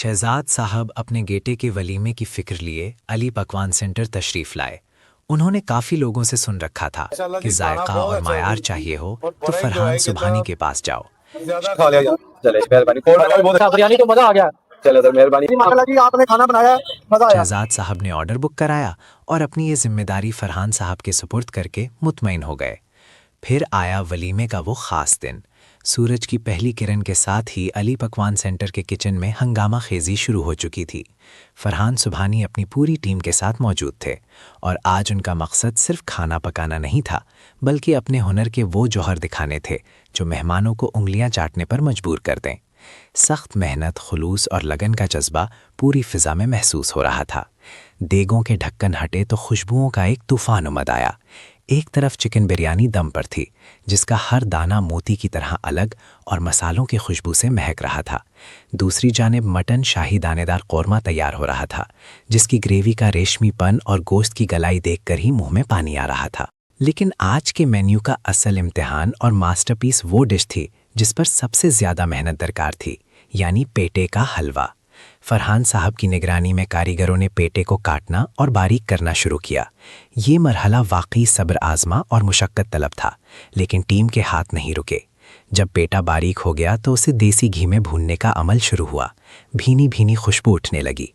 शहजाद साहब अपने गेटे के वलीमे की फिक्र लिए अली पकवान सेंटर तशरीफ लाए। उन्होंने काफ़ी लोगों से सुन रखा था कि जायका और मायार चाहिए हो तो फरहान सुबहानी के पास जाओ। खा लिया यार, चले मेहरबानी, बहुत अच्छा बिरयानी तो मजा आ गया। चले सर मेहरबानी, माशाल्लाह जी आपने खाना बनाया, मजा आया। शहजाद साहब ने ऑर्डर बुक कराया और अपनी ये जिम्मेदारी फरहान साहब के सुपुर्द करके मुतमईन हो गए। फिर आया वलीमे का वो ख़ास दिन। सूरज की पहली किरण के साथ ही अली पकवान सेंटर के किचन में हंगामा खेजी शुरू हो चुकी थी। फरहान सुबहानी अपनी पूरी टीम के साथ मौजूद थे और आज उनका मकसद सिर्फ खाना पकाना नहीं था, बल्कि अपने हुनर के वो जौहर दिखाने थे जो मेहमानों को उंगलियां चाटने पर मजबूर कर दें। सख्त मेहनत, खुलूस और लगन का जज्बा पूरी फिजा में महसूस हो रहा था। देगों के ढक्कन हटे तो खुशबुओं का एक तूफान उमड़ आया। एक तरफ चिकन बिरयानी दम पर थी, जिसका हर दाना मोती की तरह अलग और मसालों की खुशबू से महक रहा था। दूसरी जानिब मटन शाही दानेदार कौरमा तैयार हो रहा था, जिसकी ग्रेवी का रेशमीपन और गोश्त की गलाई देखकर ही मुंह में पानी आ रहा था। लेकिन आज के मेन्यू का असल इम्तिहान और मास्टरपीस वो डिश थी जिस पर सबसे ज़्यादा मेहनत दरकार थी, यानी पेटे का हलवा। फरहान साहब की निगरानी में कारीगरों ने पेटे को काटना और बारीक करना शुरू किया। ये मरहला वाकई सब्र आजमा और मुशक्कत तलब था, लेकिन टीम के हाथ नहीं रुके। जब पेटा बारीक हो गया तो उसे देसी घी में भूनने का अमल शुरू हुआ। भीनी भीनी खुशबू उठने लगी।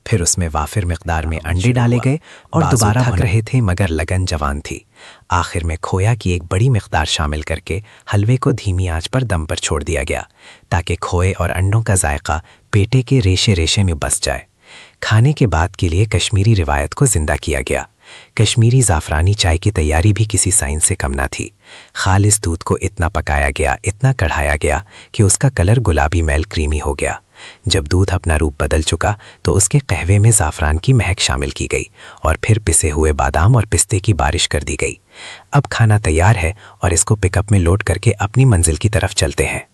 फिर उसमें वाफिर मिकदार में अंडे डाले गए और दोबारा भून रहे थे, मगर लगन जवान थी। आखिर में खोया की एक बड़ी मिकदार शामिल करके हलवे को धीमी आंच पर दम पर छोड़ दिया गया, ताकि खोए और अंडों का जायका पेटे के रेशे रेशे में बस जाए। खाने के बाद के लिए कश्मीरी रिवायत को जिंदा किया गया। कश्मीरी ज़ाफ़रानी चाय की तैयारी भी किसी साइंस से कम ना थी। खालिस दूध को इतना पकाया गया, इतना कढ़ाया गया कि उसका कलर गुलाबी मैल क्रीमी हो गया। जब दूध अपना रूप बदल चुका तो उसके कहवे में ज़ाफ़रान की महक शामिल की गई और फिर पिसे हुए बादाम और पिस्ते की बारिश कर दी गई। अब खाना तैयार है और इसको पिकअप में लोड करके अपनी मंजिल की तरफ चलते हैं।